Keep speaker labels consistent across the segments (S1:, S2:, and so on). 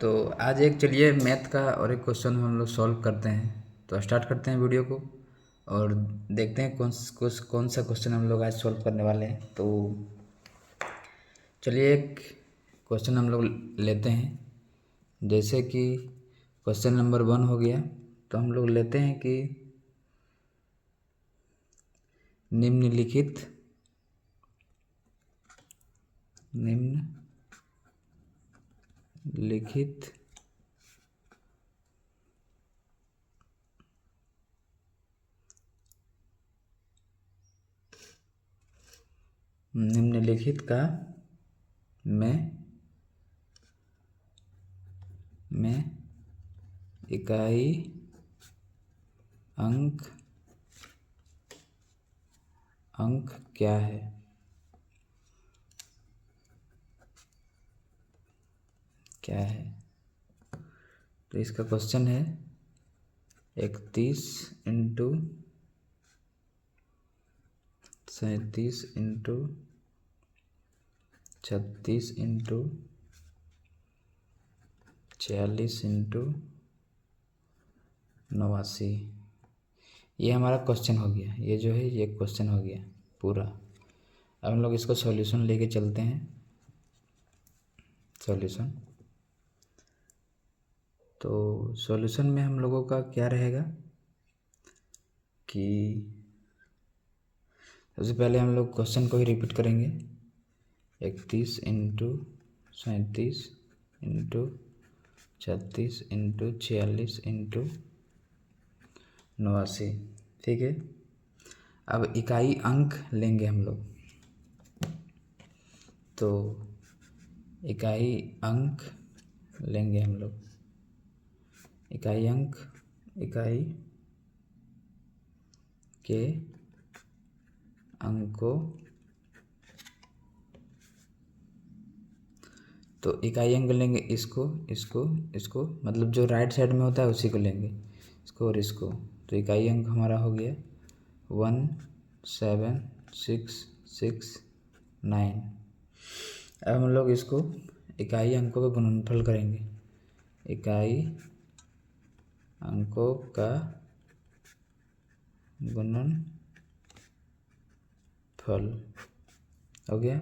S1: तो आज एक चलिए मैथ का और एक क्वेश्चन हम लोग सॉल्व करते हैं। तो स्टार्ट करते हैं वीडियो को और देखते हैं कौन सा क्वेश्चन हम लोग आज सॉल्व करने वाले हैं। तो चलिए एक क्वेश्चन हम लोग लेते हैं। जैसे कि क्वेश्चन नंबर 1 हो गया, तो हम लोग लेते हैं कि निम्नलिखित निम्नलिखित का में इकाई अंक क्या है। तो इसका क्वेश्चन है 31 इंटू 37 इंटू 36 इंटू 46 इंटू 89। ये हमारा क्वेश्चन हो गया। ये जो है ये क्वेश्चन हो गया पूरा। अब हम लोग इसको सॉल्यूशन लेके चलते हैं। सॉल्यूशन, तो सॉल्यूशन में हम लोगों का क्या रहेगा कि सबसे पहले हम लोग क्वेश्चन को ही रिपीट करेंगे। 31 इंटू 37 इंटू 36 इंटू 46 इंटू 89। ठीक है। अब इकाई अंक लेंगे हम लोग। तो इकाई अंक लेंगे हम लोग। इकाई के अंकों, तो इकाई अंक लेंगे इसको मतलब जो राइट साइड में होता है उसी को लेंगे, इसको और इसको। तो इकाई अंक हमारा हो गया 1 7 6 6 9। अब हम लोग इसको इकाई अंकों का गुणनफल करेंगे। इकाई अंकों का गुणनफल हो गया।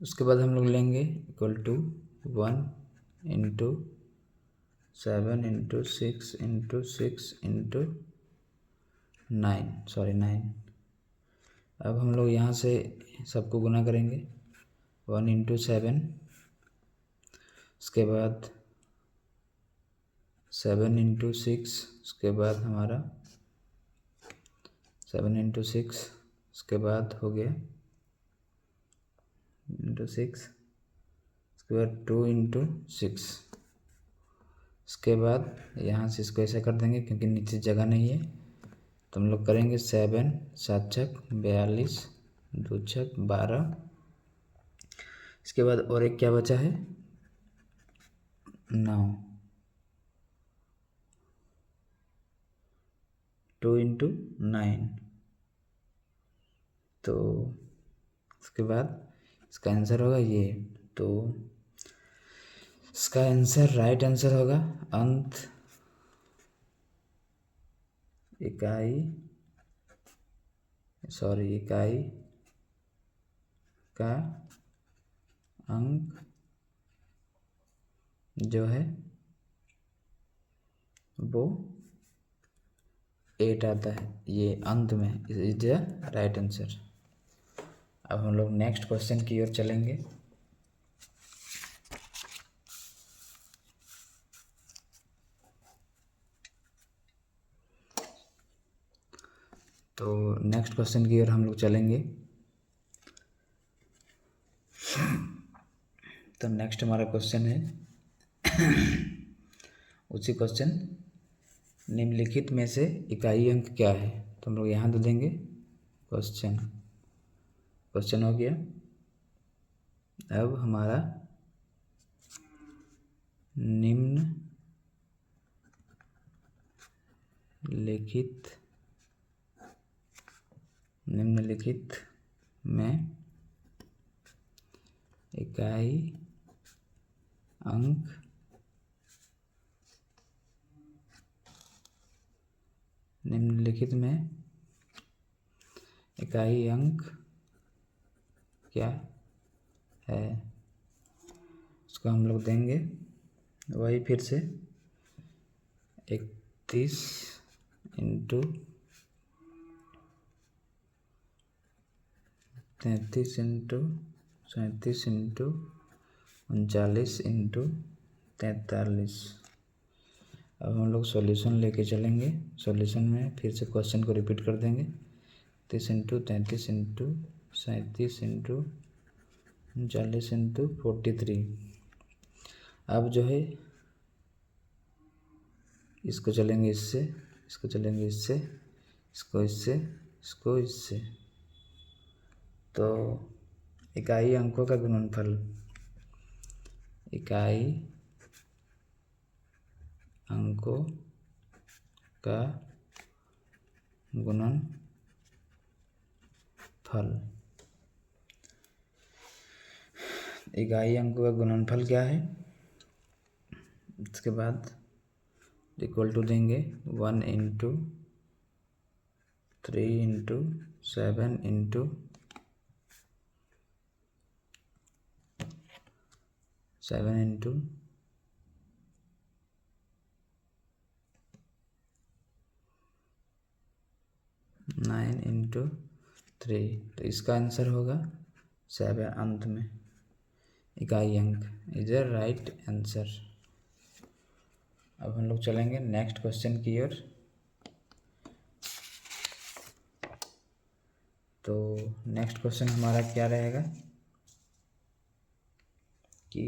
S1: उसके बाद हम लोग लेंगे equal to 1 into 7 into 6 into 6 into 9। अब हम लोग यहाँ से सबको गुना करेंगे। 1 इंटू 7, उसके बाद 7 इंटू 6, उसके बाद हमारा 7 इंटू 6, उसके बाद हो गया इंटू 6, उसके बाद 2 इंटू 6। उसके बाद यहाँ से इसको ऐसा कर देंगे क्योंकि नीचे जगह नहीं है। तो हम लोग करेंगे 7 7 छक 42 2 छक 12। इसके बाद और एक क्या बचा है 9। 2 इंटू 9। तो उसके बाद इसका आंसर होगा ये। तो इसका आंसर राइट आंसर होगा इकाई का अंक जो है वो 8 आता है। ये अंत में इज द राइट आंसर। अब हम लोग नेक्स्ट क्वेश्चन की ओर चलेंगे। तो नेक्स्ट क्वेश्चन की ओर हम लोग चलेंगे। तो नेक्स्ट हमारा क्वेश्चन है उसी क्वेश्चन, निम्नलिखित में से इकाई अंक क्या है। तो हम लोग यहाँ दे देंगे क्वेश्चन हो गया। अब हमारा निम्नलिखित में इकाई अंक निम्नलिखित में इकाई अंक क्या है, इसको हम लोग देंगे वही फिर से 31 इंटू 33 इंटू 37 इंटू 39 इंटू 43। अब हम लोग सॉल्यूशन लेके चलेंगे। सॉल्यूशन में फिर से क्वेश्चन को रिपीट कर देंगे। 30 इंटू 33 इंटू 37 इंटू 39 इंटू 43। अब जो है इसको चलेंगे इससे, इसको चलेंगे इससे, इसको इससे, इसको इससे। तो इकाई अंकों का गुणनफल, इकाई अंकों का गुणनफल, इकाई अंकों का गुणनफल क्या है। इसके बाद इक्वल टू देंगे 1 into 3 into 7 into 7 into 9 into 3। तो इसका आंसर होगा 7 अंत में इकाई अंक इज ए राइट आंसर। अब हम लोग चलेंगे नेक्स्ट क्वेश्चन की ओर। तो नेक्स्ट क्वेश्चन हमारा क्या रहेगा कि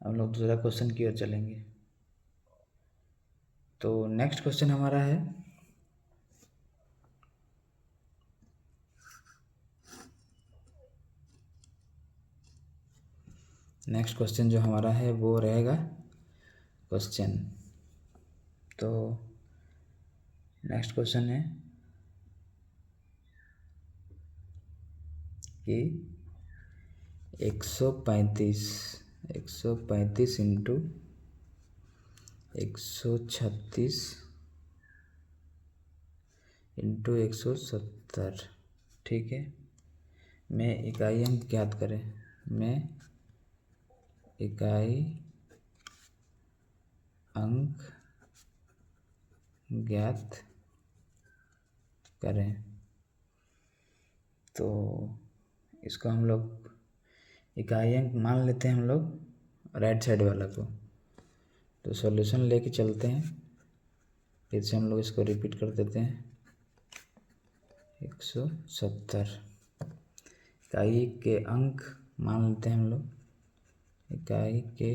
S1: हम लोग दूसरा क्वेश्चन की ओर चलेंगे। तो नेक्स्ट क्वेश्चन हमारा है नेक्स्ट क्वेश्चन जो हमारा है वो रहेगा क्वेश्चन। तो नेक्स्ट क्वेश्चन है कि 135 इंटू 136 इंटू 170, ठीक है, में इकाई अंक ज्ञात करें। में इकाई अंक ज्ञात करें। तो इसको हम लोग इकाई अंक मान लेते हैं हम लोग राइट साइड वाला को। तो सॉल्यूशन लेके चलते हैं, फिर से हम लोग इसको रिपीट कर देते हैं। 170 इकाई के अंक मान लेते हैं हम लोग, इकाई के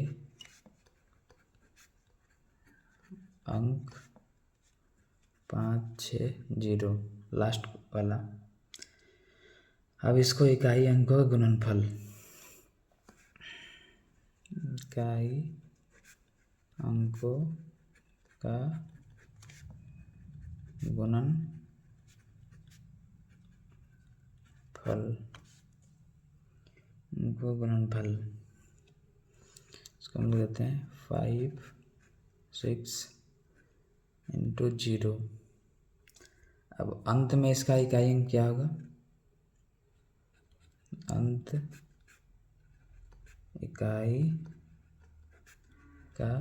S1: अंक 560 लास्ट वाला। अब इसको इकाई अंकों का गुणनफल, इकाई अंकों का गुणनफल, इसको हम लोग देते हैं 5 6 इंटू 0। अब अंत में इसका इकाई अंक क्या होगा, अंत इकाई का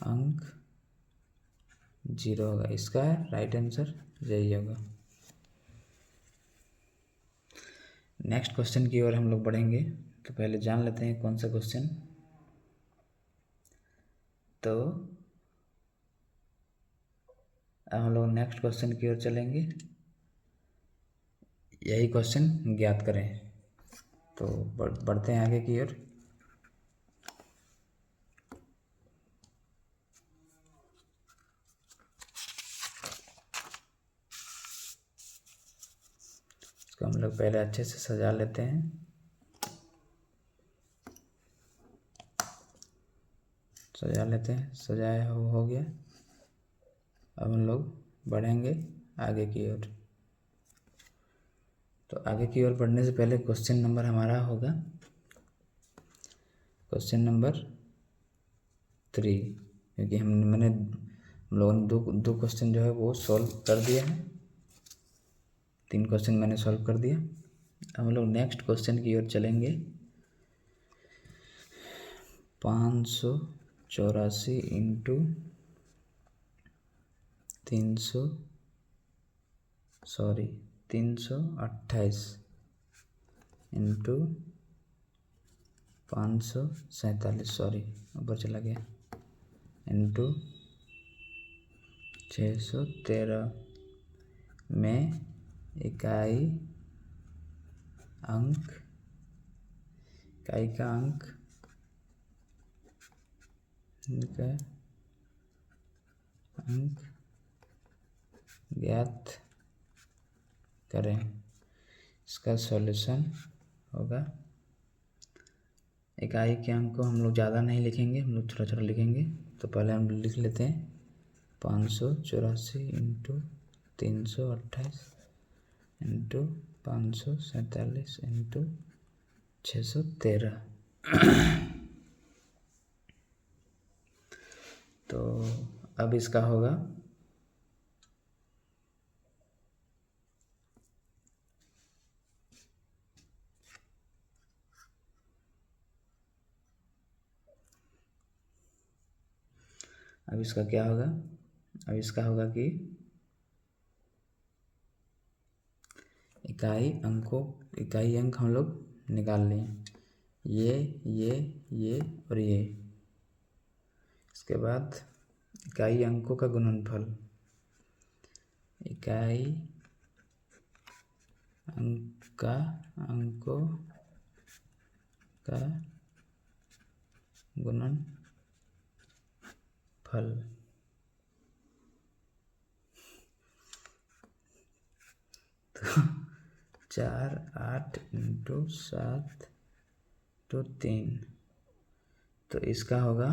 S1: अंक 0 होगा। इसका राइट आंसर यही होगा। नेक्स्ट क्वेश्चन की ओर हम लोग बढ़ेंगे। तो पहले जान लेते हैं कौन सा क्वेश्चन। तो अब हम लोग नेक्स्ट क्वेश्चन की ओर चलेंगे, यही क्वेश्चन ज्ञात करें। तो बढ़ते हैं आगे की ओर। इसको हम लोग पहले अच्छे से सजा लेते हैं। सजा लेते हैं, सजाया हो गया। अब हम लोग बढ़ेंगे आगे की ओर। तो आगे की ओर बढ़ने से पहले क्वेश्चन नंबर हमारा होगा क्वेश्चन नंबर 3, क्योंकि मैंने हम लोगों ने दो क्वेश्चन जो है वो सॉल्व कर दिया है, 3 क्वेश्चन मैंने सॉल्व कर दिया। अब हम लोग नेक्स्ट क्वेश्चन की ओर चलेंगे। 584 इंटू 328 इंटू 547, सॉरी ऊपर चला गया, इंटू 613 में इकाई का अंक ज्ञात करें। इसका सॉल्यूशन होगा, इकाई के अंक को हम लोग ज़्यादा नहीं लिखेंगे, हम लोग थोड़ा थोड़ा लिखेंगे। तो पहले हम लिख लेते हैं 584 इंटू 328 इंटू 547 इंटू 613। तो अब इसका होगा क्या होगा, अब इसका होगा कि इकाई अंक हम लोग निकाल लिए, ये और ये। इसके बाद इकाई अंकों का गुणनफल, इकाई अंकों का गुणनफल। तो 4 8 इंटू 7 तो 3, तो इसका होगा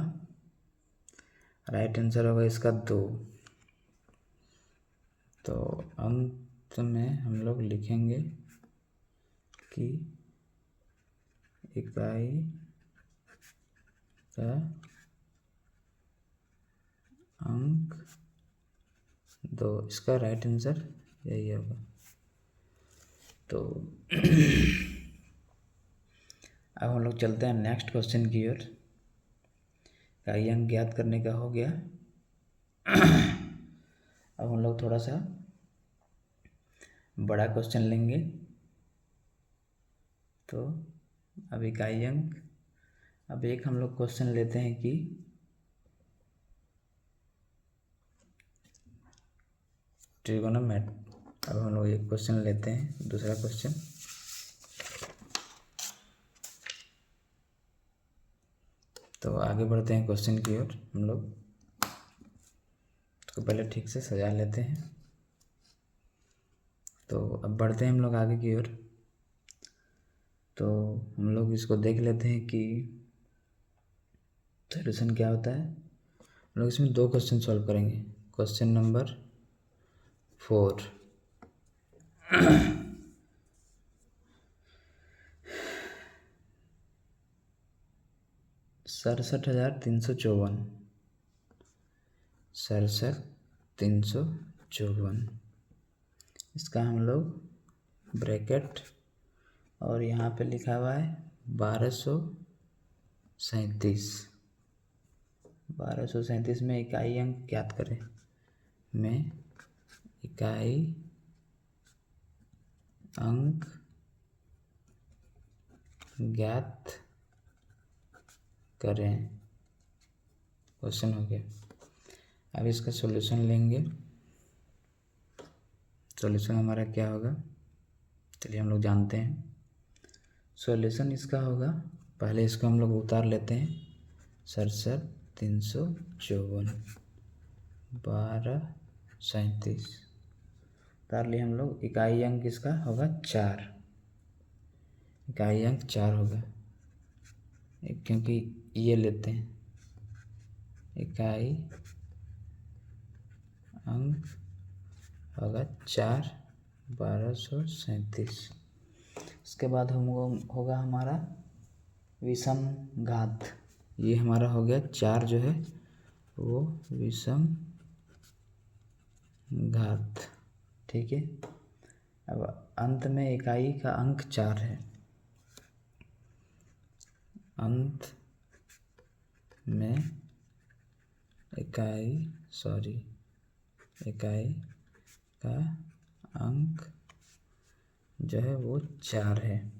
S1: राइट आंसर होगा इसका 2। तो अंत में हम लोग लिखेंगे कि इकाई का अंक 2, इसका राइट आंसर यही होगा। तो अब हम लोग चलते हैं नेक्स्ट क्वेश्चन की ओर। इकाई अंक ज्ञात करने का हो गया। अब हम लोग थोड़ा सा बड़ा क्वेश्चन लेंगे। तो अब इकाई अंक, अब एक हम लोग क्वेश्चन लेते हैं कि ट्रिगोनोमेट्री। अब हम लोग एक क्वेश्चन लेते हैं, दूसरा क्वेश्चन। तो आगे बढ़ते हैं क्वेश्चन की ओर। हम लोग इसको पहले ठीक से सजा लेते हैं। तो अब बढ़ते हैं हम लोग आगे की ओर। तो हम लोग इसको देख लेते हैं कि सॉल्यूशन क्या होता है। हम लोग इसमें 2 क्वेश्चन सॉल्व करेंगे। क्वेश्चन नंबर 4, 67,354 इसका हम लोग ब्रैकेट और यहाँ पे लिखा हुआ है 1237 में इकाई अंक ज्ञात करें, में इकाई अंक ज्ञात करें। क्वेश्चन हो गया। अब इसका सॉल्यूशन लेंगे। सॉल्यूशन हमारा क्या होगा, चलिए हम लोग जानते हैं। सॉल्यूशन इसका होगा, पहले इसको हम लोग उतार लेते हैं। 67,354 1237 उतार लिए हम लोग। इकाई अंक इसका होगा 4, इकाई अंक 4 होगा, क्योंकि ये लेते हैं। इकाई अंक होगा 4, 1237। इसके बाद हम होगा हमारा विषम घात। ये हमारा हो गया 4 जो है वो विषम घात, ठीक है। अब अंत में इकाई का अंक 4 है, अंत में इकाई का अंक जो है वो 4 है,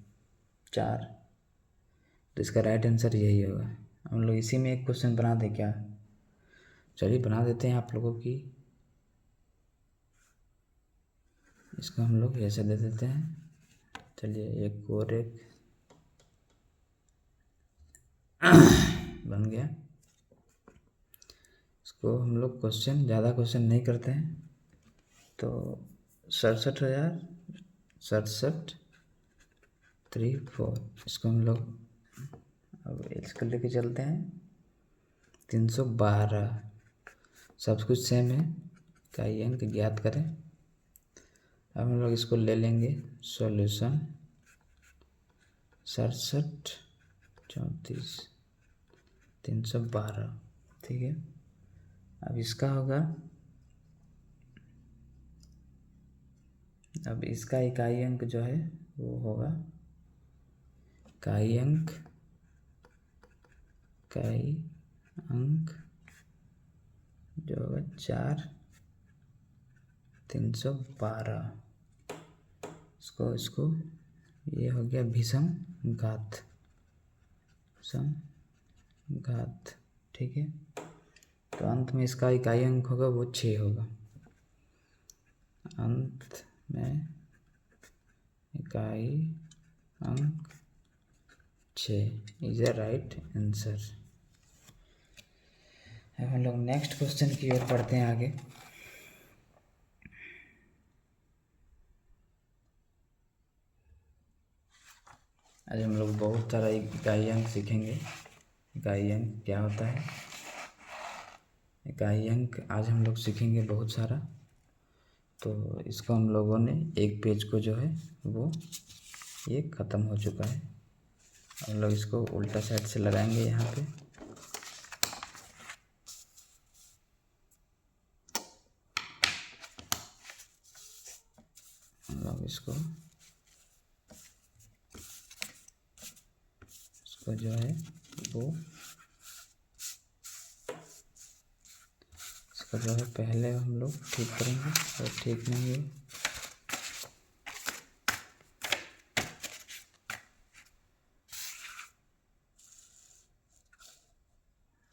S1: 4। तो इसका राइट आंसर यही होगा। हम लोग इसी में एक क्वेश्चन बना दें क्या? चलिए बना देते हैं आप लोगों की। इसको हम लोग ऐसे दे देते हैं। चलिए एक और एक बन गया। इसको हम लोग क्वेश्चन ज़्यादा क्वेश्चन नहीं करते हैं, तो 67,067,3,4 इसको हम लोग अब इसको लेके चलते हैं 312। सब कुछ सेम है, इकाई अंक ज्ञात करें। अब हम लोग इसको ले लेंगे सॉल्यूशन 67 34 312, ठीक है। अब इसका होगा, अब इसका इकाई अंक जो है वो होगा इकाई अंक जो होगा 4 312। इसको ये हो गया विषम घात, ठीक है। तो अंत में इसका इकाई अंक होगा वो 6 होगा, अंत में इकाई अंक 6 इज ए राइट आंसर। अब हम लोग नेक्स्ट क्वेश्चन की ओर पढ़ते हैं आगे। आज हम लोग बहुत सारा इकाई अंक सीखेंगे। इकाई अंक क्या होता है, इकाई अंक आज हम लोग सीखेंगे बहुत सारा। तो इसको हम लोगों ने एक पेज को जो है वो ये ख़त्म हो चुका है। हम लोग इसको उल्टा साइड से लगाएंगे यहाँ पे। हम लोग इसको जो है वो इसका जो है पहले हम लोग ठीक करेंगे और ठीक नहीं है।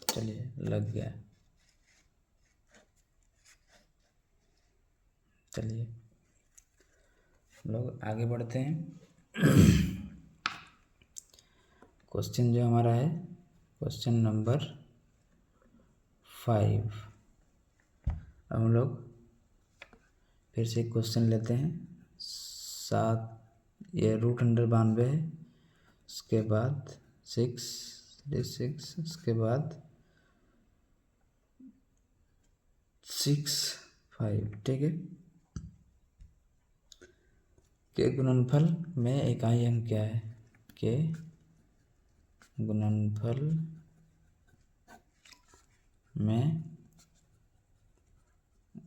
S1: चलिए लग गया। चलिए हम लोग आगे बढ़ते हैं। क्वेश्चन जो हमारा है क्वेश्चन नंबर 5। अब हम लोग फिर से क्वेश्चन लेते हैं। 7 ये √92 है, उसके बाद 6 उसके बाद 6 5, ठीक है। के गुणनफल में इकाई अंक क्या है? के गुणनफल में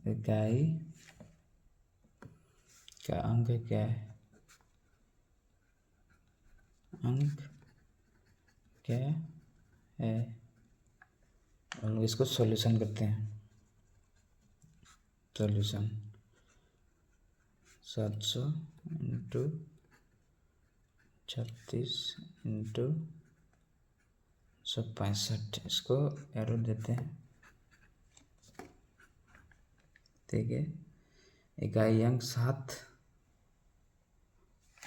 S1: इकाई का अंक क्या है? अंक क्या है? हम लोग इसको सॉल्यूशन करते हैं। सॉल्यूशन 700 इंटू 36 इंटू 165, इसको एरो देते हैं, ठीक है। इकाई अंक 7,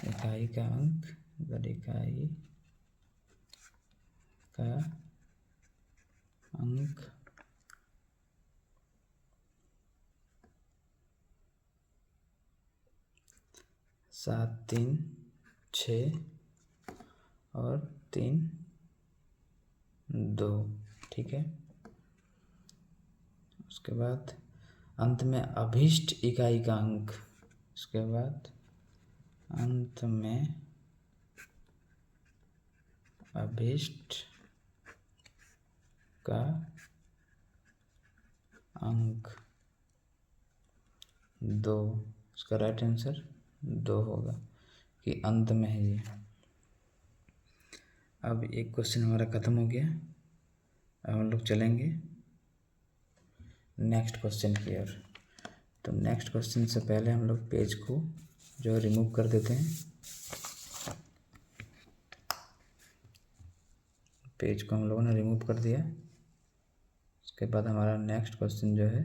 S1: इकाई का अंक इकाई का अंक 7 3 6 और 3 2, ठीक है। उसके बाद अंत में अभीष्ट इकाई का अंक, उसके बाद अंत में अभीष्ट का अंक 2, इसका राइट आंसर 2 होगा कि अंत में है ये। अब एक क्वेश्चन हमारा ख़त्म हो गया। अब हम लोग चलेंगे नेक्स्ट क्वेश्चन की ओर। तो नेक्स्ट क्वेश्चन से पहले हम लोग पेज को जो रिमूव कर देते हैं। पेज को हम लोगों ने रिमूव कर दिया। उसके बाद हमारा नेक्स्ट क्वेश्चन जो है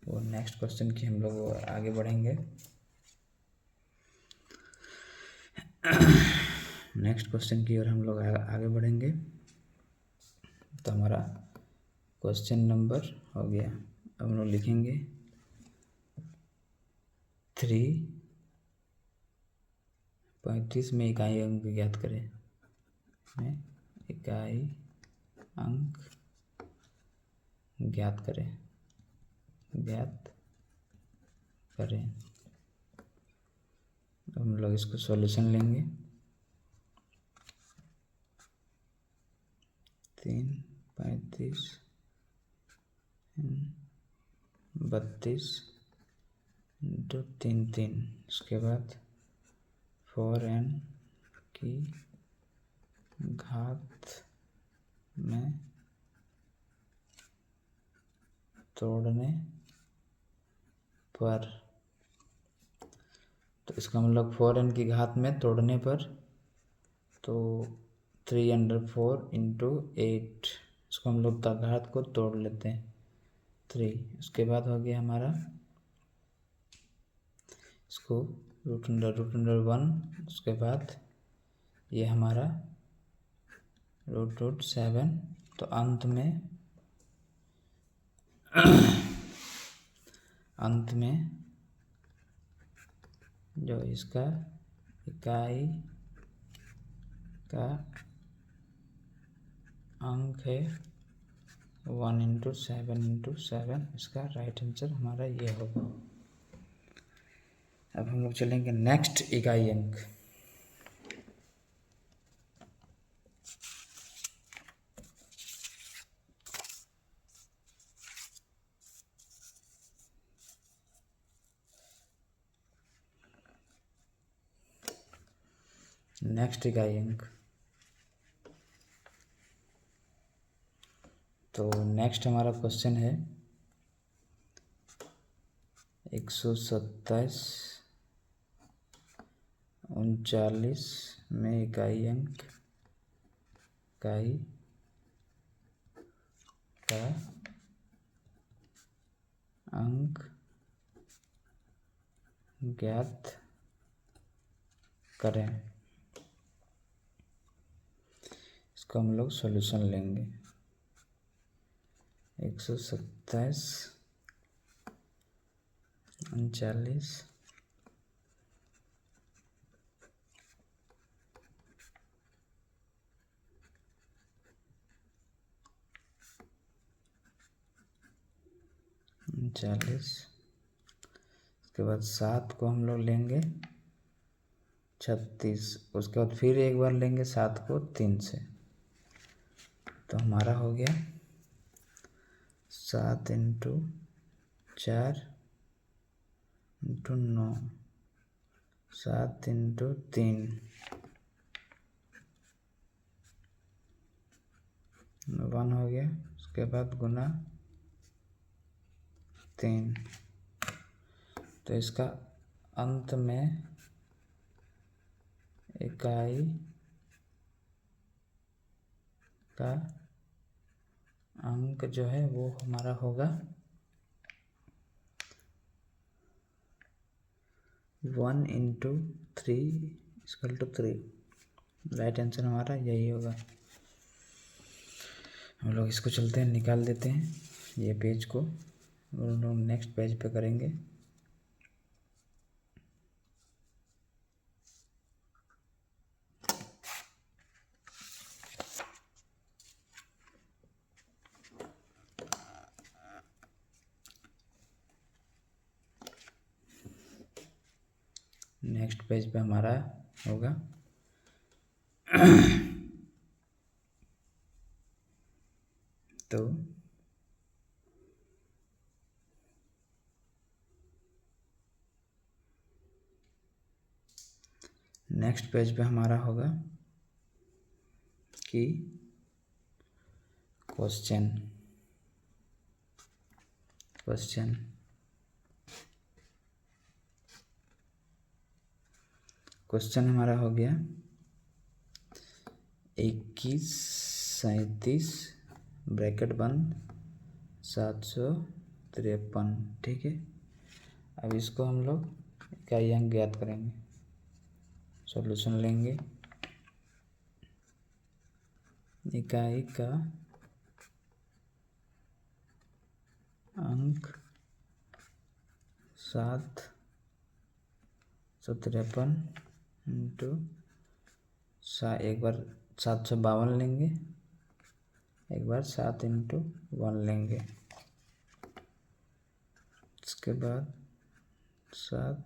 S1: वो नेक्स्ट क्वेश्चन की हम लोग आगे बढ़ेंगे। नेक्स्ट क्वेश्चन की ओर हम लोग आगे बढ़ेंगे। तो हमारा क्वेश्चन नंबर हो गया। अब हम लोग लिखेंगे 3 में इकाई अंक ज्ञात करें। में इकाई अंक ज्ञात करें। हम लोग इसको सॉल्यूशन लेंगे। 3, 35, 32 इंटू 3। उसके बाद 4n की घात में तोड़ने पर। तो इसका मतलब 4n की घात में तोड़ने पर, तो 3/4 इंटू 8, इसको हम लोग घात को तोड़ लेते हैं 3। उसके बाद हो गया हमारा इसको √1। उसके बाद ये हमारा √7। तो अंत में जो इसका इकाई का अंक है 1/7 इसका राइट आंसर हमारा ये होगा। अब हम लोग चलेंगे नेक्स्ट इकाई अंक। नेक्स्ट इकाई अंक। तो नेक्स्ट हमारा क्वेश्चन है 127 39 में इकाई का अंक ज्ञात करें। इसका हम लोग सॉल्यूशन लेंगे। 127 39 39। उसके बाद 7 को हम लोग लेंगे 36। उसके बाद फिर एक बार लेंगे 7 को 3 से। तो हमारा हो गया 7 इंटू 4 इंटू 9, 7 इंटू 3, 1 हो गया। उसके बाद गुना 3। तो इसका अंत में इकाई का अंक जो है वो हमारा होगा 1/3 राइट आंसर हमारा यही होगा। हम लोग इसको चलते हैं, निकाल देते हैं ये पेज को और हम लोग नेक्स्ट पेज पे करेंगे। नेक्स्ट पेज पे हमारा होगा तो नेक्स्ट पेज पे हमारा होगा कि क्वेश्चन हमारा हो गया 2137 ब्रैकेट बंद 753, ठीक है। अब इसको हम लोग इकाई अंक ज्ञात करेंगे। सॉल्यूशन लेंगे, इकाई का अंक 753 इंटू एक बार 752 लेंगे, एक बार 7 इंटू 1 लेंगे, इसके बाद 7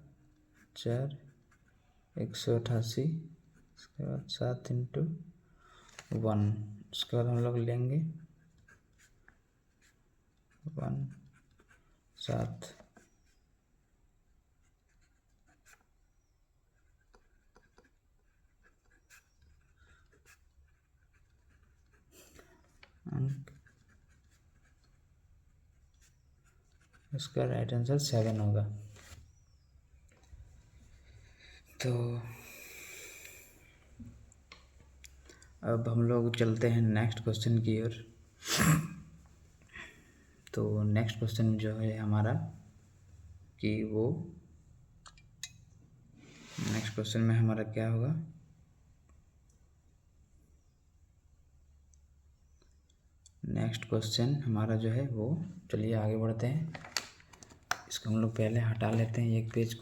S1: 4 188, इसके बाद 7 इंटू 1, उसके बाद हम लोग लेंगे 1 7 अंक, इसका राइट आंसर 7 होगा। तो अब हम लोग चलते हैं नेक्स्ट क्वेश्चन की ओर। तो नेक्स्ट क्वेश्चन जो है हमारा कि वो नेक्स्ट क्वेश्चन में हमारा क्या होगा, नेक्स्ट क्वेश्चन हमारा जो है वो, चलिए आगे बढ़ते हैं। इसको हम लोग पहले हटा लेते हैं, एक पेज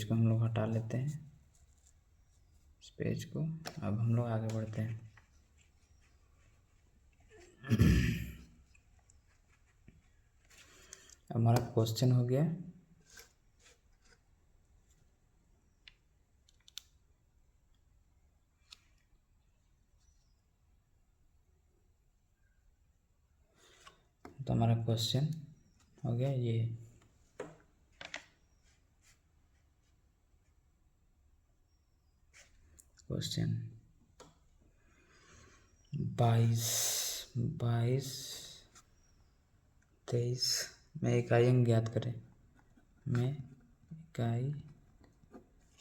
S1: को हम लोग हटा लेते हैं, इस पेज को। अब हम लोग आगे बढ़ते हैं। हमारा क्वेश्चन हो गया तो हमारा क्वेश्चन हो गया ये, क्वेश्चन 22 23 में इकाई अंक ज्ञात करें, में इकाई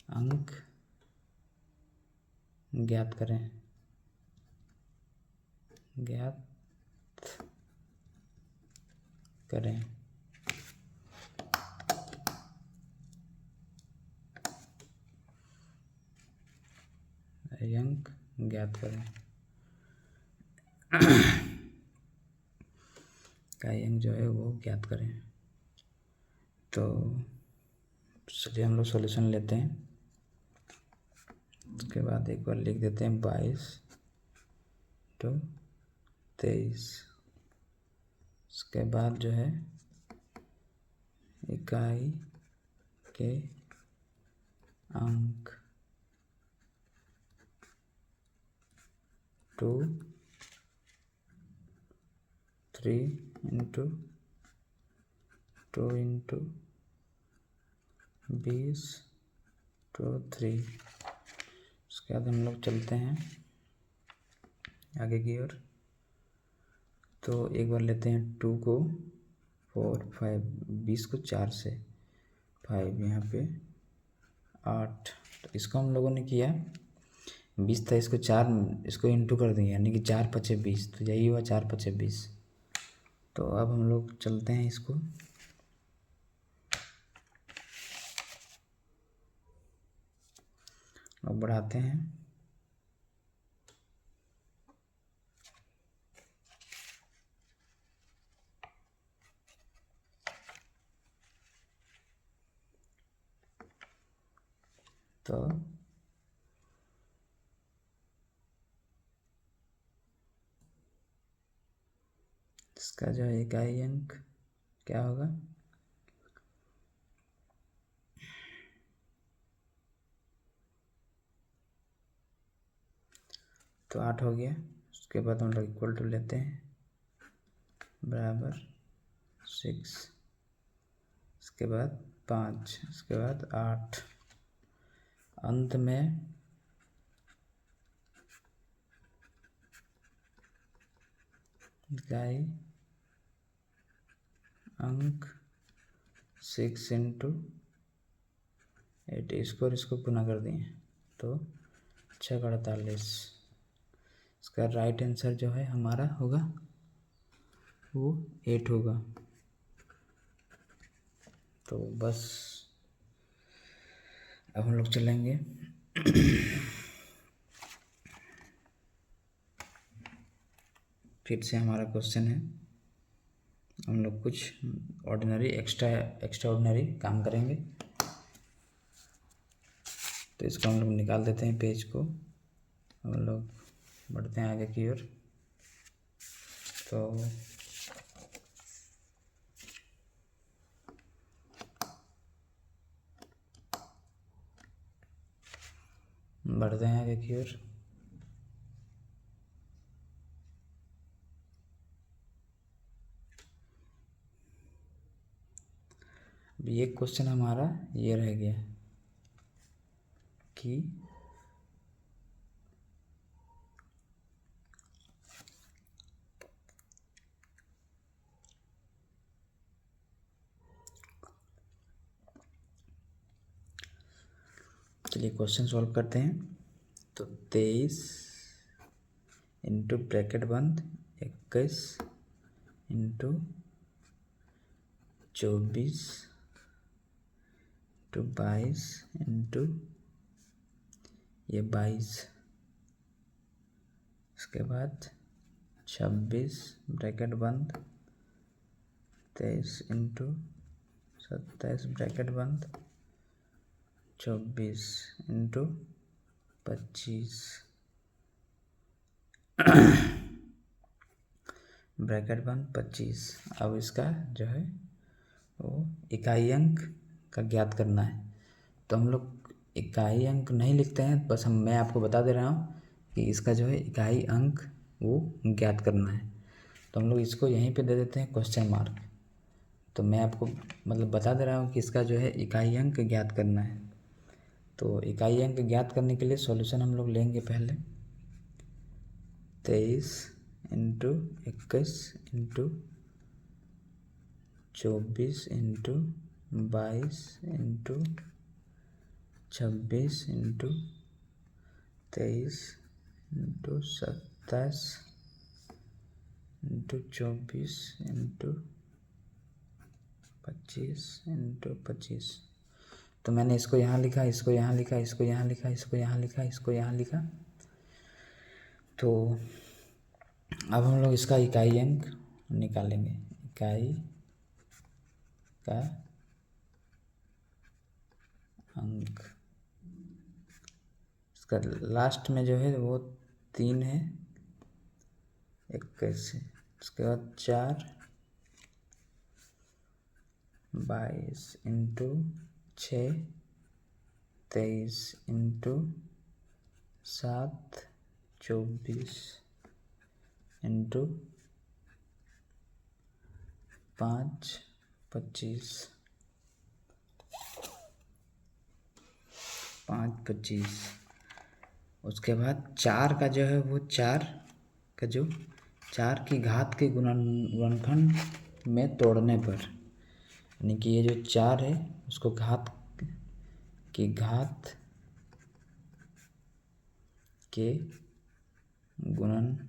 S1: अंक ज्ञात करें, ज्ञात करें। अंक ज्ञात करें, इकाई अंक जो है वो ज्ञात करें। तो चलिए हम लोग सॉल्यूशन लेते हैं। उसके बाद एक बार लिख देते हैं 22 तो 23, उसके बाद जो है इकाई के अंक 2 3 इंटू 2 इंटू 20 2 3। उसके बाद हम लोग चलते हैं आगे की ओर। तो एक बार लेते हैं 2 को 4 5, 20 को 4 से 5, यहाँ पे 8। तो इसको हम लोगों ने किया 20 था, इसको 4, इसको इंटू कर देंगे, यानी कि 4 5 20, तो यही हुआ 4 5 20। तो अब हम लोग चलते हैं इसको, अब बढ़ाते हैं। तो इसका जो है इकाई अंक क्या होगा, तो 8 हो गया। उसके बाद हम लोग इक्वल टू लेते हैं बराबर 6, इसके बाद 5, इसके बाद 8। अंत में इकाई अंक 6 इंटू 8, इसको और इसको गुना कर दिए तो 6×48। इसका राइट आंसर जो है हमारा होगा वो 8 होगा। तो बस अब हम लोग चलेंगे फिर से हमारा क्वेश्चन है, हम लोग कुछ ऑर्डिनरी एक्स्ट्रा ऑर्डिनरी काम करेंगे। तो इसको हम लोग निकाल देते हैं पेज को, हम लोग बढ़ते हैं आगे की ओर। तो बढ़ते हैं आगे की ओर। ये क्वेश्चन हमारा ये रह गया कि चलिए क्वेश्चन सॉल्व करते हैं। तो 23 इंटू ब्रैकेट बंद 21 इंटू 24 इंटू 22 इंटू ये 22, इसके बाद 26 ब्रैकेट बंद 23 इंटू 27 ब्रैकेट बंद 24 इंटू 25 ब्रैकेट बंद 25। अब इसका जो है वो इकाई अंक का ज्ञात करना है। तो हम लोग इकाई अंक नहीं लिखते हैं, बस मैं आपको बता दे रहा हूँ कि इसका जो है इकाई अंक वो ज्ञात करना है। तो हम लोग इसको यहीं पे दे देते हैं क्वेश्चन मार्क। तो मैं आपको मतलब बता दे रहा हूँ कि इसका जो है इकाई अंक ज्ञात करना है। तो इकाई अंक ज्ञात करने के लिए सॉल्यूशन हम लोग लेंगे पहले 23 into 21 into 24 into 22 into 26 into 23 into 27 into 24 into 25 into 25। तो मैंने इसको यहाँ लिखा, इसको यहाँ लिखा, इसको यहाँ लिखा, इसको यहाँ लिखा, इसको यहाँ लिखा। तो अब हम लोग इसका इकाई अंक निकालेंगे। इकाई का अंक, इसका लास्ट में जो है वो 3 है 21 है, उसके बाद 4 22 इंटू 6 23 इंटू 7 24 इंटू 5 25 5 25। उसके बाद 4 का जो है वो 4 का जो 4 की घात के गुणनखंड में तोड़ने पर, यानी कि ये जो 4 है उसको घात के गुणनखंड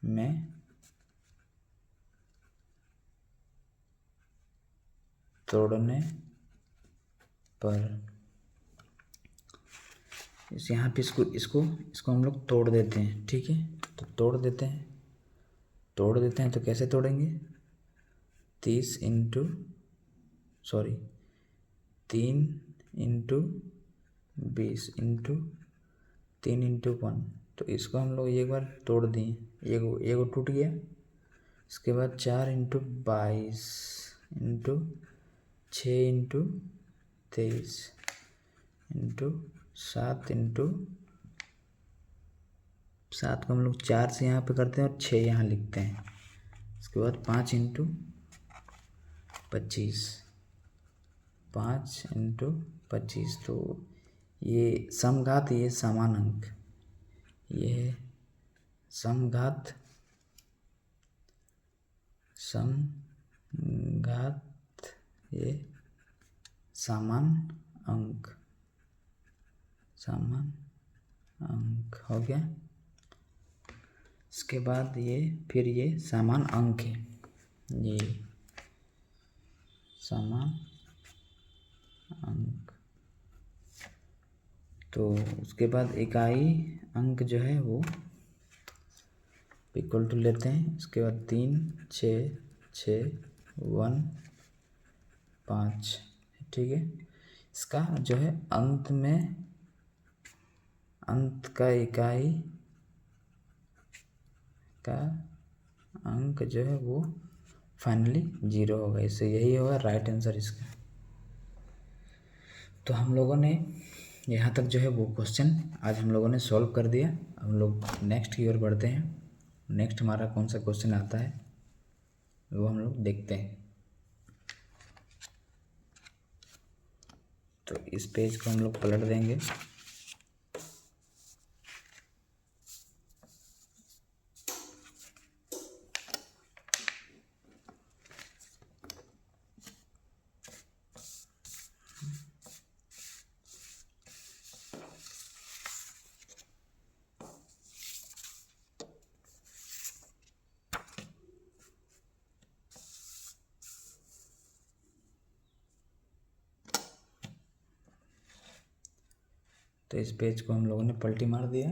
S1: में तोड़ने पर इस यहाँ पे इसको हम लोग तोड़ देते हैं। ठीक है, तो तोड़ देते हैं तो कैसे तोड़ेंगे? 3 इंटू 20 इंटू 3 इंटू 1। तो इसको हम लोग एक बार तोड़ दिए, एगो टूट गया। इसके बाद 4 into 22 into 6 into 23 into 7 into 7 को हम लोग 4 से यहाँ पे करते हैं और 6 यहाँ लिखते हैं। इसके बाद 5 इंटू 25, 5 इंटू 25। तो ये समघात, ये समान अंक, ये है समघात, ये समान अंक, समान अंक हो गया। इसके बाद ये फिर ये समान अंक है, ये समान अंक। तो उसके बाद इकाई अंक जो है वो इक्वल टू लेते हैं। इसके बाद 3, 6, 6, 1, 5, ठीक है। इसका जो है अंत में, अंत का इकाई का अंक जो है वो फाइनली 0 होगा। इससे यही होगा राइट आंसर इसका। तो हम लोगों ने यहाँ तक जो है वो क्वेश्चन आज हम लोगों ने सॉल्व कर दिया। हम लोग नेक्स्ट की ओर बढ़ते हैं। नेक्स्ट हमारा कौन सा क्वेश्चन आता है वो हम लोग देखते हैं। तो इस पेज को हम लोग पलट देंगे। तो इस पेज को हम लोगों ने पलटी मार दिया।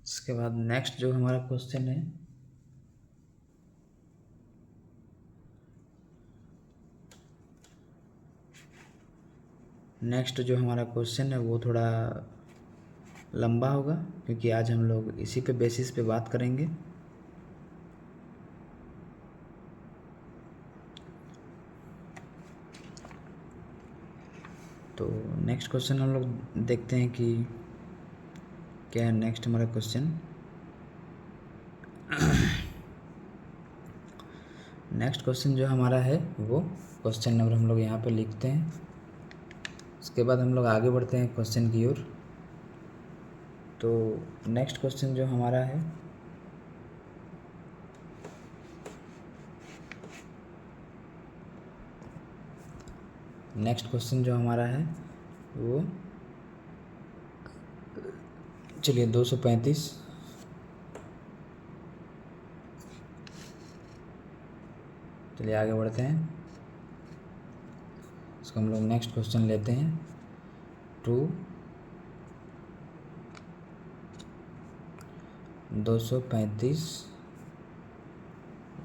S1: इसके बाद नेक्स्ट जो हमारा क्वेश्चन है, नेक्स्ट जो हमारा क्वेश्चन है वो थोड़ा लंबा होगा, क्योंकि आज हम लोग इसी पे बेसिस पे बात करेंगे। तो नेक्स्ट क्वेश्चन हम लोग देखते हैं कि क्या है नेक्स्ट हमारा क्वेश्चन। नेक्स्ट क्वेश्चन जो हमारा है वो क्वेश्चन नंबर हम लोग यहाँ पे लिखते हैं। उसके बाद हम लोग आगे बढ़ते हैं क्वेश्चन की ओर। तो नेक्स्ट क्वेश्चन जो हमारा है वो चलिए 235। चलिए आगे बढ़ते हैं। इसको हम लोग नेक्स्ट क्वेश्चन लेते हैं। 235,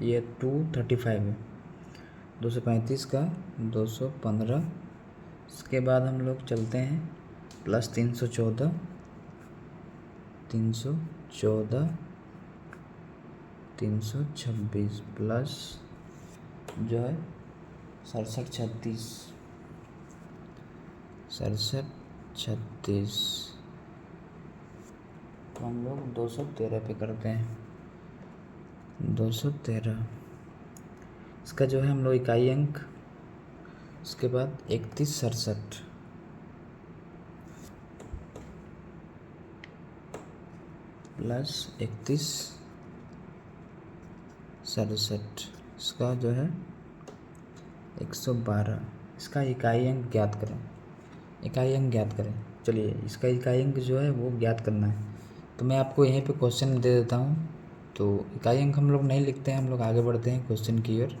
S1: ये 235 है। 235 का 215। इसके बाद हम लोग चलते हैं प्लस 314, 326 प्लस जो है 67, 36। तो हम लोग 213 पे करते हैं। 213 इसका जो है हम लोग इकाई अंक। उसके बाद 3167 प्लस 3167, इसका जो है 112। इसका इकाई अंक ज्ञात करें। चलिए इसका इकाई अंक जो है वो ज्ञात करना है। तो मैं आपको यहीं पे क्वेश्चन दे देता हूँ। तो इकाई अंक हम लोग नहीं लिखते हैं, हम लोग आगे बढ़ते हैं क्वेश्चन की ओर।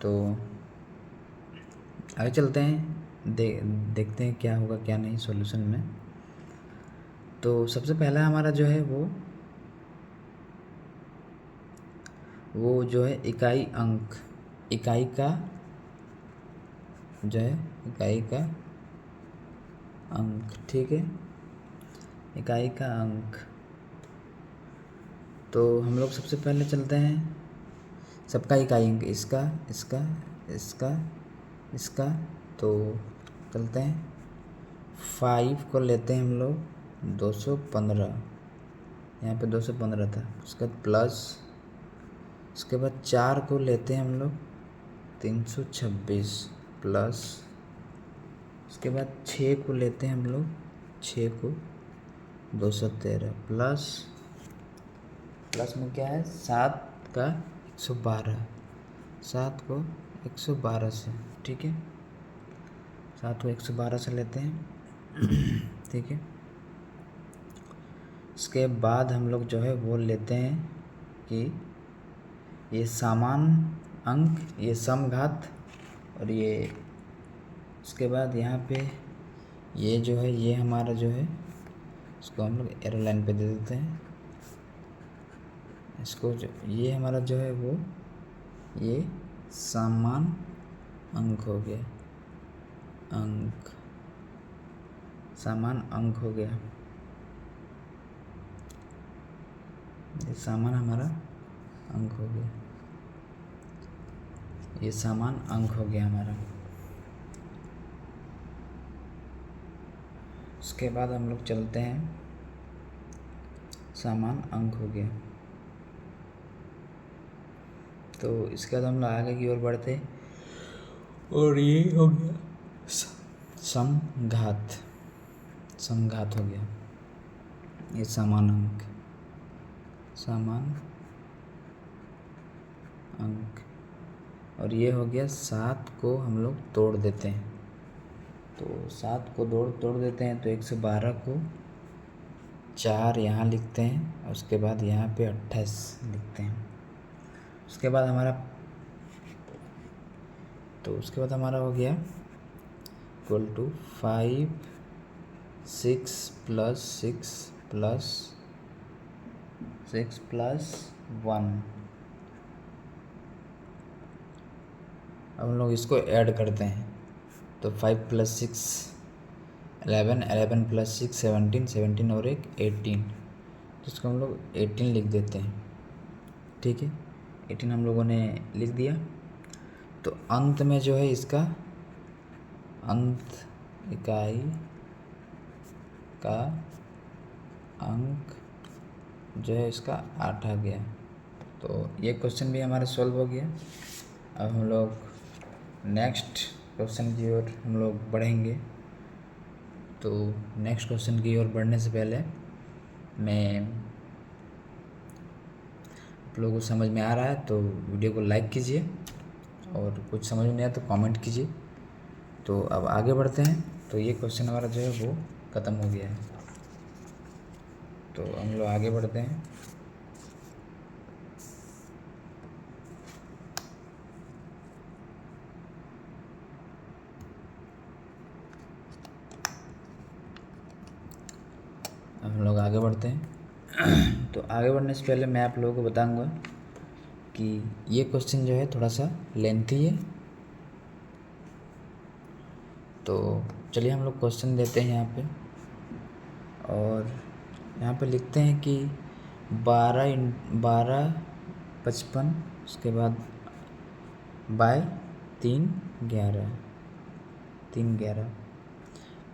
S1: तो आगे चलते हैं, देखते हैं क्या होगा क्या नहीं सॉल्यूशन में। तो सबसे पहला हमारा जो है वो वो जो है इकाई अंक, इकाई का जो है इकाई का अंक, ठीक है, इकाई का अंक। तो हम लोग सबसे पहले चलते हैं सबका इकाई अंक, इसका इसका इसका इसका। तो चलते हैं 5 को लेते हैं हम लोग 215, यहाँ पे 215 था, उसके बाद प्लस, उसके बाद 4 को लेते हैं हम लोग 326 प्लस, उसके बाद 6 को लेते हैं हम लोग 6 को 213 प्लस, प्लस में क्या है 7 का 112, 7 को 112 से, ठीक है, 7 को 112 से लेते हैं ठीक है। इसके बाद हम लोग जो है वो लेते हैं कि ये समान अंक, ये समघात, और ये उसके बाद यहाँ पे ये जो है ये हमारा जो है इसको हम लोग एरो लाइन पे दे देते हैं, इसको जो ये हमारा जो है वो ये समान अंक हो गया, अंक, समान अंक हो गया, ये समान हमारा अंक हो गया, ये समान अंक हो गया हमारा। उसके बाद हम लोग चलते हैं, समान अंक हो गया, तो इसके बाद हम लोग आगे की ओर बढ़ते और ये हो गया समघात, समघात हो गया, ये समान अंक, समान अंक, और ये हो गया 7 को हम लोग तोड़ देते हैं, तो 7 को तोड़ देते हैं, तो 112 को 4 यहाँ लिखते हैं, और उसके बाद यहाँ पे 28 लिखते हैं। उसके बाद हमारा, तो उसके बाद हमारा हो गया equal to 5 6 plus 6 plus 6 plus 1। अब हम लोग इसको ऐड करते हैं, तो 5 प्लस 6 11, 11 प्लस 6 17, 17 और एक 18, तो इसको हम लोग 18 लिख देते हैं, ठीक है, 18 हम लोगों ने लिख दिया। तो अंत में जो है इसका अंत, इकाई का अंक जो है इसका 8 आ गया। तो ये क्वेश्चन भी हमारा सॉल्व हो गया। अब हम लोग नेक्स्ट क्वेश्चन की ओर हम लोग बढ़ेंगे। तो नेक्स्ट क्वेश्चन की ओर बढ़ने से पहले मैं, आप लोगों को समझ में आ रहा है तो वीडियो को लाइक कीजिए, और कुछ समझ में नहीं आया तो कमेंट कीजिए। तो अब आगे बढ़ते हैं। तो ये क्वेश्चन हमारा जो है वो ख़त्म हो गया है, तो हम लोग आगे बढ़ते हैं। अब हम लोग आगे बढ़ते हैं। तो आगे बढ़ने से पहले मैं आप लोगों को बताऊंगा कि ये क्वेश्चन जो है थोड़ा सा लेंथी है। तो चलिए हम लोग क्वेश्चन देते हैं यहाँ पे, और यहाँ पे लिखते हैं कि 12 55, उसके बाद बाय 3 11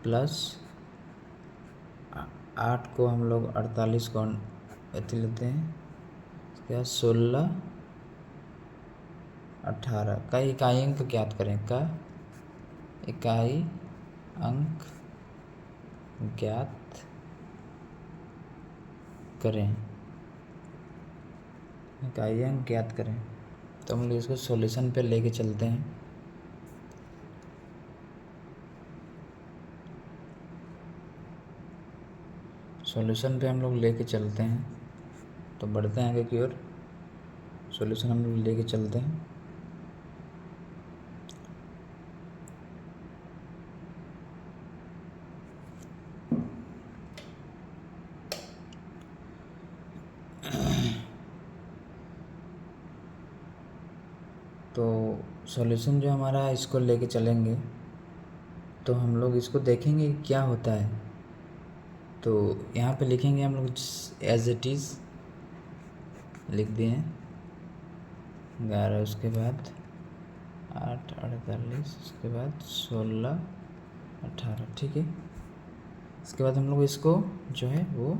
S1: प्लस 8 को हम लोग 48 को अति लेते हैं, उसके बाद 16 18 का इकाई अंक ज्ञात करें, का इकाई अंक ज्ञात करें, इकाई अंक ज्ञात करें। तो हम लोग इसको सॉल्यूशन पे लेके चलते हैं। सॉल्यूशन पे हम लोग लेके चलते हैं, तो बढ़ते हैं आगे की ओर। सॉल्यूशन हम लोग लेके चलते हैं। तो सॉल्यूशन जो हमारा इसको लेके चलेंगे, तो हम लोग इसको देखेंगे क्या होता है। तो यहाँ पे लिखेंगे हम लोग एज इट इज़ लिख दिए 11, उसके बाद 8 48, उसके बाद 16 18, ठीक है। इसके बाद हम लोग इसको जो है वो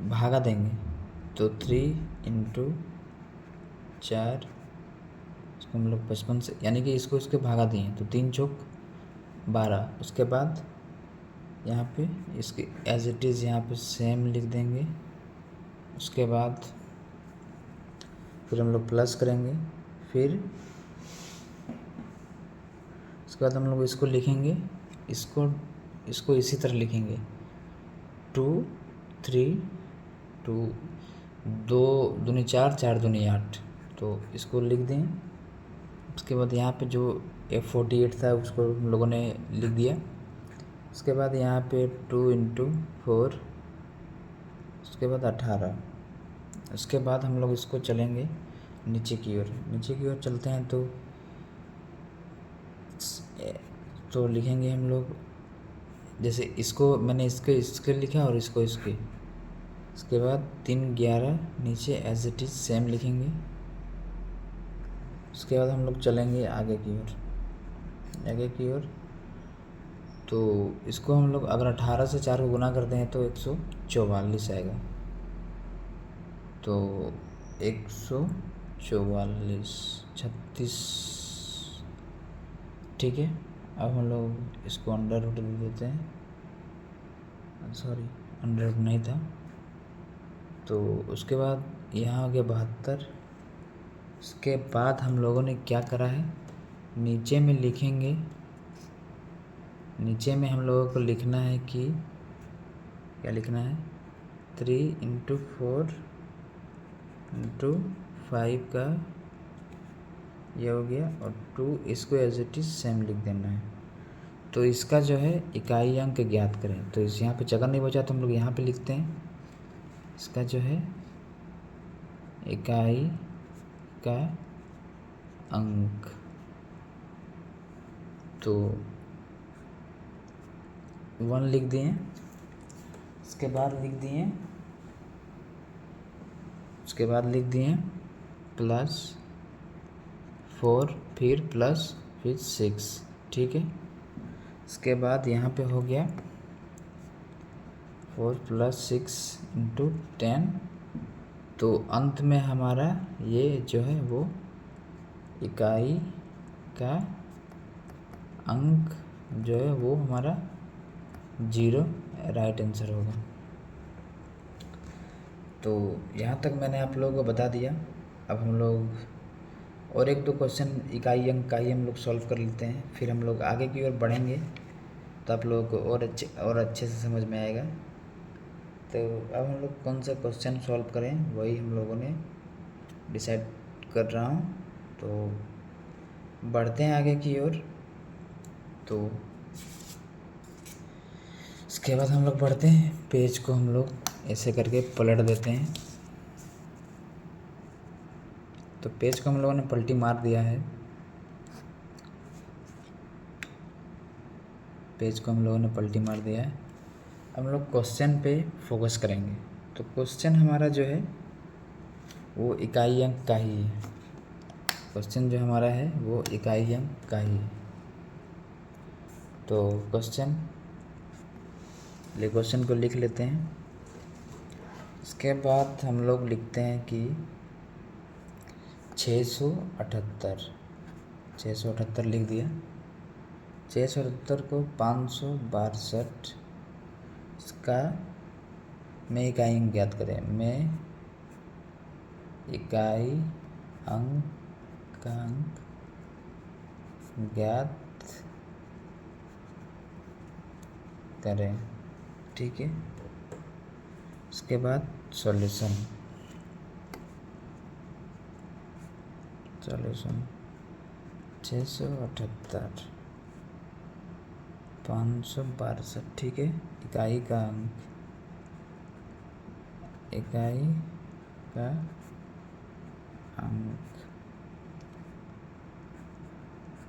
S1: भागा देंगे, तो 3 इंटू 4, इसको हम लोग 55 से, यानी कि इसको इसके भागा दिए, तो 3 चौक 12। उसके बाद यहाँ पे इसके एज इट इज़ यहाँ पे सेम लिख देंगे। उसके बाद फिर हम लोग प्लस करेंगे, फिर उसके बाद हम लोग इसको लिखेंगे, इसको इसी तरह लिखेंगे 2 3 2 2 दूनी 4 4 दूनी 8, तो इसको लिख दें। उसके बाद यहाँ पे जो F48 था उसको हम लोगों ने लिख दिया। उसके बाद यहाँ पे 2 इंटू 4, उसके बाद 18। उसके बाद हम लोग इसको चलेंगे नीचे की ओर चलते हैं, तो लिखेंगे हम लोग, जैसे इसको मैंने इसके लिखा और इसको इसके। उसके बाद 3 11 नीचे एज इट इज़ सेम लिखेंगे। उसके बाद हम लोग चलेंगे आगे की ओर, तो इसको हम लोग अगर 18 से 4 को गुना करते हैं तो 144 आएगा, तो 144 36, ठीक है। अब हम लोग इसको अंडर रूट दे देते हैं, सॉरी अंडर रूट नहीं था। तो उसके बाद यहाँ हो गया 72। उसके बाद हम लोगों ने क्या करा है, नीचे में लिखेंगे, नीचे में हम लोगों को लिखना है कि क्या लिखना है, 3 इंटू 4 इंटू 5 का ये हो गया, और 2 इसको एज इट इज़ सेम लिख देना है। तो इसका जो है इकाई अंक ज्ञात करें, तो इस यहाँ पे जगह नहीं बचा तो हम लोग यहाँ पे लिखते हैं, इसका जो है इकाई का अंक, तो 1 लिख दिए। उसके बाद लिख दिए +4, फिर प्लस, फिर 6, ठीक है। उसके बाद यहाँ पे हो गया 4 + 6 इंटू 10, तो अंत में हमारा ये जो है वो इकाई का अंक जो है वो हमारा 0 राइट आंसर होगा। तो यहाँ तक मैंने आप लोगों को बता दिया। अब हम लोग और 1-2 क्वेश्चन इकाई अंक का ही हम लोग सॉल्व कर लेते हैं, फिर हम लोग आगे की ओर बढ़ेंगे, तो आप लोगों को और अच्छे से समझ में आएगा। तो अब हम लोग कौन सा क्वेश्चन सॉल्व करें वही हम लोगों ने डिसाइड कर रहा हूँ। तो बढ़ते हैं आगे की ओर। तो इसके बाद हम लोग बढ़ते हैं, पेज को हम लोग ऐसे करके पलट देते हैं। तो पेज को हम लोगों ने पलटी मार दिया है, हम लोग क्वेश्चन पे फोकस करेंगे। तो क्वेश्चन हमारा जो है वो इकाई अंक का ही है, तो क्वेश्चन को लिख लेते हैं। इसके बाद हम लोग लिखते हैं कि 678 लिख दिया। 678 को 562 इसका में इकाई अंक ज्ञात करें, में इकाई अंक का अंक ज्ञात करें, ठीक है। उसके बाद सॉल्यूशन 678 562, ठीक है। इकाई का अंक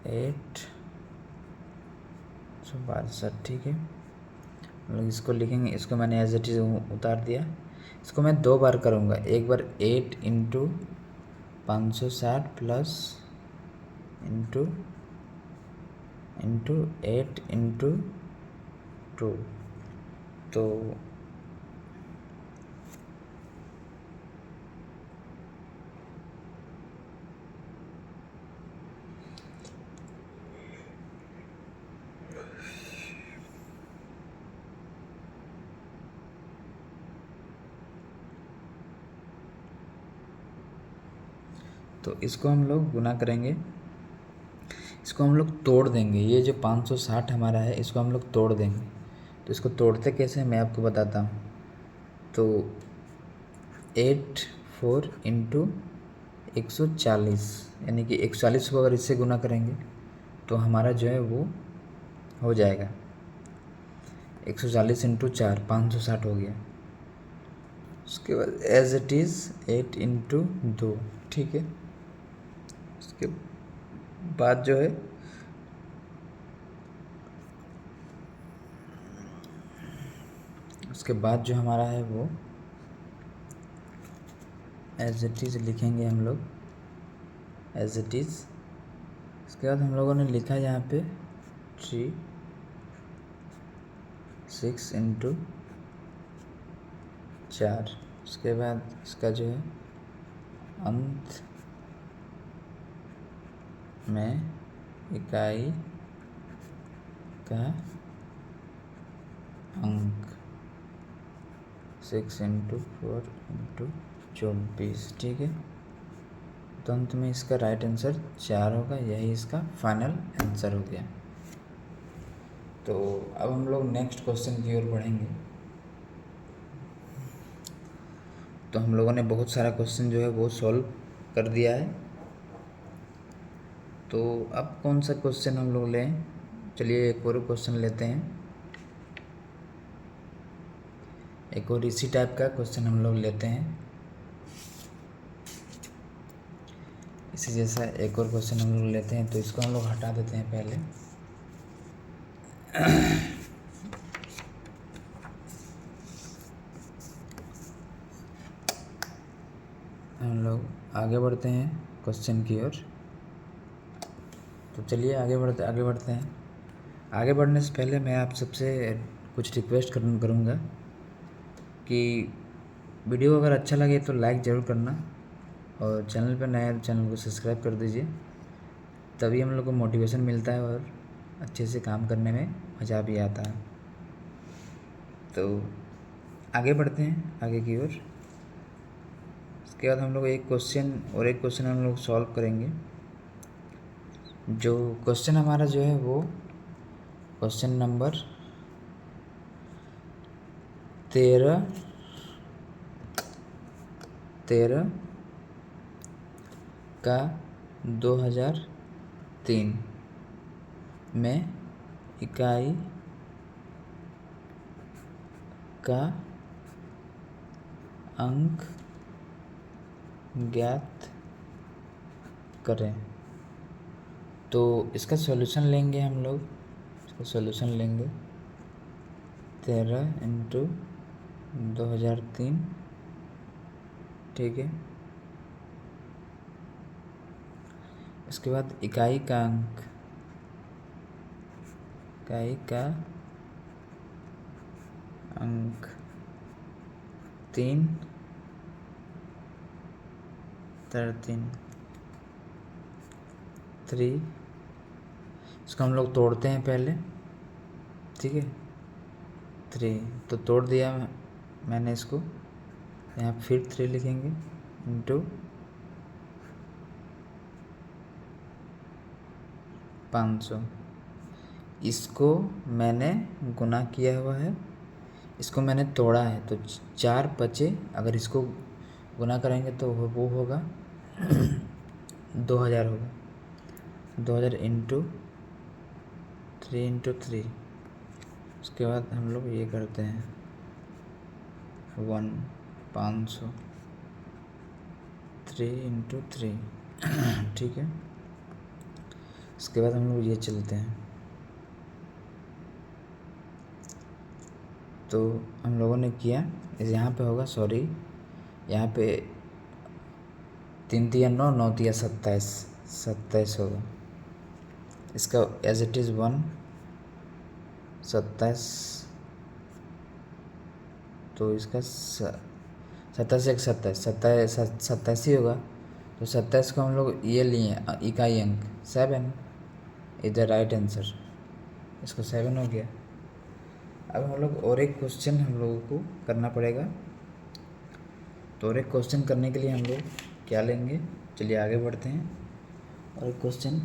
S1: 862, ठीक है। मतलब इसको लिखेंगे, इसको मैंने एज इट इज़ उतार दिया। इसको मैं 2 बार करूँगा, एक बार 8 इंटू 560 प्लस इंटू 8 इंटू 2, तो इसको हम लोग गुना करेंगे, इसको हम लोग तोड़ देंगे। ये जो 560 हमारा है, इसको हम लोग तोड़ देंगे। तो इसको तोड़ते कैसे मैं आपको बताता हूँ। तो 4 इंटू 140, यानी कि 140 को अगर इससे गुना करेंगे तो हमारा जो है वो हो जाएगा 140 इंटू 4, 560 हो गया। उसके बाद एज इट इज़ 8 इंटू 2, ठीक है। उसके बाद जो है जो हमारा है वो एज इट इज़ लिखेंगे हम लोग, एज इट इज़। उसके बाद हम लोगों ने लिखा यहाँ पे 6 इंटू 4। उसके बाद इसका जो है अंत में इकाई का अंक 6 इंटू 4 इंटू 24, ठीक है। तो अंत में इसका राइट आंसर 4 होगा, यही इसका फाइनल आंसर हो गया। तो अब हम लोग नेक्स्ट क्वेश्चन की ओर बढ़ेंगे। तो हम लोगों ने बहुत सारा क्वेश्चन जो है वो सॉल्व कर दिया है। तो अब कौन सा क्वेश्चन हम लोग लें, चलिए एक और क्वेश्चन लेते हैं। एक और इसी टाइप का क्वेश्चन हम लोग लेते हैं, इसी जैसा एक और क्वेश्चन हम लोग लेते हैं। तो इसको हम लोग हटा देते हैं पहले। हम लोग आगे बढ़ते हैं क्वेश्चन की ओर। तो चलिए आगे बढ़ते हैं। आगे बढ़ने से पहले मैं आप सबसे कुछ रिक्वेस्ट करूँगा कि वीडियो अगर अच्छा लगे तो लाइक ज़रूर करना, और चैनल पर नया चैनल को सब्सक्राइब कर दीजिए, तभी हम लोग को मोटिवेशन मिलता है और अच्छे से काम करने में मज़ा भी आता है। तो आगे बढ़ते हैं आगे की ओर। इसके बाद हम लोग एक क्वेश्चन हम लोग सॉल्व करेंगे। जो क्वेश्चन हमारा जो है वो क्वेश्चन नंबर 13 का 2003 में इकाई का अंक ज्ञात करें। तो इसका सॉल्यूशन लेंगे हम लोग, इसका सॉल्यूशन लेंगे 13 इंटू 2003, ठीक है। इसके बाद इकाई का अंक 3 इसको हम लोग तोड़ते हैं पहले, ठीक है। 3 तो तोड़ दिया मैंने इसको, यहाँ फिर 3 लिखेंगे इंटू 500। इसको मैंने गुना किया हुआ है, इसको मैंने तोड़ा है, तो 4 बचे। अगर इसको गुना करेंगे तो वो होगा 2000 होगा। 2000 इंटू 3 उसके बाद हम लोग ये करते हैं 500 3 इंटू 3 ठीक है। उसके बाद हम लोग ये चलते हैं, तो हम लोगों ने किया यहाँ पे होगा, सॉरी यहाँ पे 3 तिया 9, 9 तिया 27, 27 होगा। इसका एज इट इज़ 1, 27, तो इसका 27 एक 27, 27 ही होगा। तो 27 को हम लोग ये लिए इकाई अंक 7 इज द राइट आंसर। इसको 7 हो गया। अब हम लोग और एक क्वेश्चन हम लोगों को करना पड़ेगा। तो और एक क्वेश्चन करने के लिए हम लोग क्या लेंगे, चलिए आगे बढ़ते हैं। और एक क्वेश्चन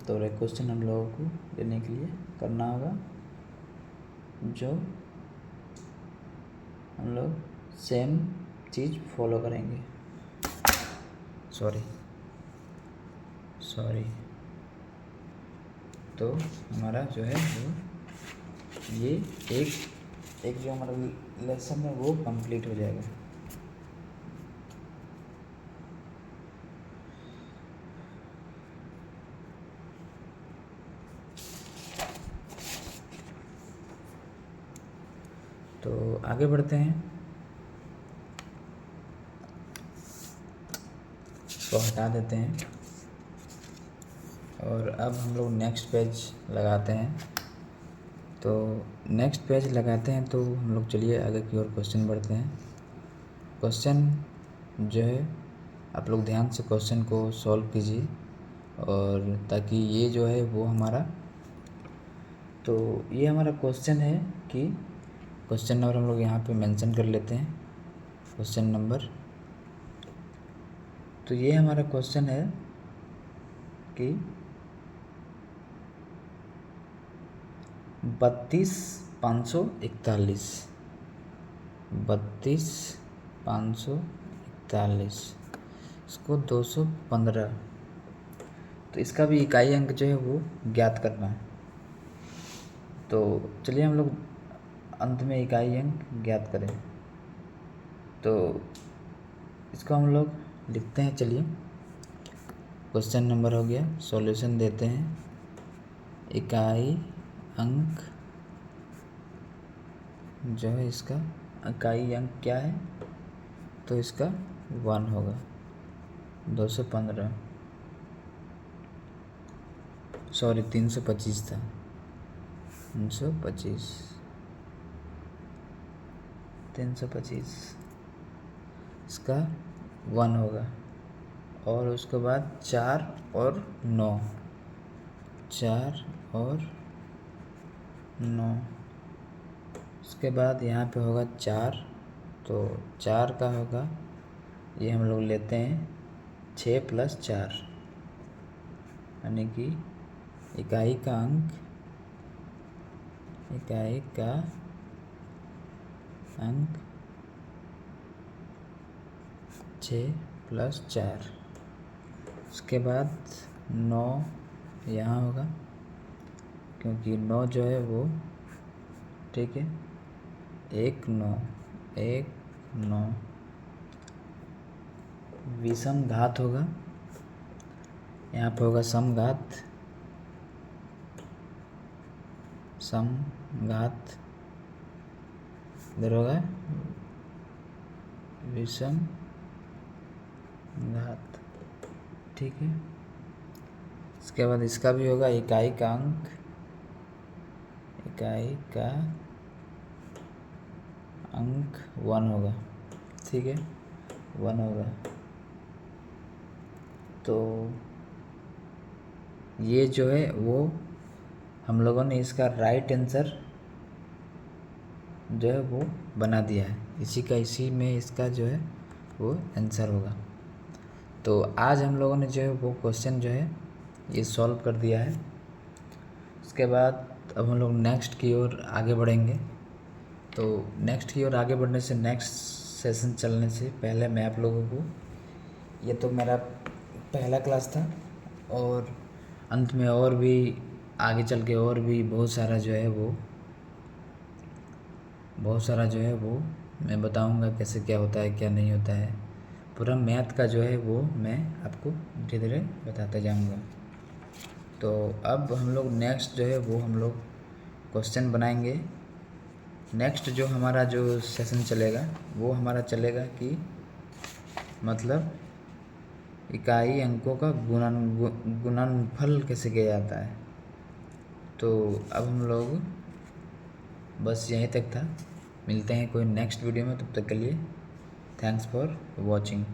S1: तो और एक क्वेश्चन हम लोगों को लेने के लिए करना होगा, जो हम लोग सेम चीज़ फॉलो करेंगे। सॉरी तो हमारा जो है वो ये एक जो हमारा लेसन है वो कंप्लीट हो जाएगा। तो आगे बढ़ते हैं, इसको हटा देते हैं और अब हम लोग नेक्स्ट पेज लगाते हैं। तो नेक्स्ट पेज लगाते हैं तो हम लोग चलिए आगे की ओर क्वेश्चन बढ़ते हैं। क्वेश्चन जो है आप लोग ध्यान से क्वेश्चन को सॉल्व कीजिए, और ताकि ये जो है वो हमारा, तो ये हमारा क्वेश्चन है कि क्वेश्चन नंबर हम लोग यहाँ पे मेंशन कर लेते हैं, क्वेश्चन नंबर। तो ये हमारा क्वेश्चन है कि 32,541, 32,541 इसको 215, तो इसका भी इकाई अंक जो है वो ज्ञात करना है। तो चलिए हम लोग अंत में इकाई अंक ज्ञात करें। तो इसको हम लोग लिखते हैं, चलिए क्वेश्चन नंबर हो गया, सॉल्यूशन देते हैं। इकाई अंक जो है इसका इकाई अंक क्या है, तो इसका 1 होगा, 215, सॉरी 325 था, 325 इसका 1 होगा। और उसके बाद 4 और 9, 4 और 9, उसके बाद यहाँ पे होगा 4, तो 4 का होगा, ये हम लोग लेते हैं 6 + 4, यानी कि इकाई का अंक 6 + 4। उसके बाद 9 यहाँ होगा, क्योंकि 9 जो है वो, ठीक है, 1 9 विषम घात होगा, यहाँ पे होगा समघात, इधर होगा विषम घात, ठीक है। इसके बाद इसका भी होगा इकाई का अंक 1 होगा, ठीक है, 1 होगा। तो ये जो है वो हम लोगों ने इसका राइट आंसर जो है वो बना दिया है, इसी में इसका जो है वो आंसर होगा। तो आज हम लोगों ने जो है वो क्वेश्चन जो है ये सॉल्व कर दिया है। उसके बाद अब हम लोग नेक्स्ट की ओर आगे बढ़ेंगे। तो नेक्स्ट की ओर आगे बढ़ने से, नेक्स्ट सेशन चलने से पहले मैं आप लोगों को, ये तो मेरा पहला क्लास था, और अंत में और भी आगे चल के और भी बहुत सारा जो है वो मैं बताऊंगा कैसे क्या होता है क्या नहीं होता है। पूरा मैथ का जो है वो मैं आपको धीरे धीरे बताते जाऊंगा। तो अब हम लोग नेक्स्ट जो है वो हम लोग क्वेश्चन बनाएंगे। नेक्स्ट जो हमारा जो सेशन चलेगा वो हमारा चलेगा कि मतलब इकाई अंकों का गुणनफल कैसे किया जाता है। तो अब हम लोग बस यहीं तक था, मिलते हैं कोई नेक्स्ट वीडियो में, तब तक के लिए थैंक्स फॉर वॉचिंग।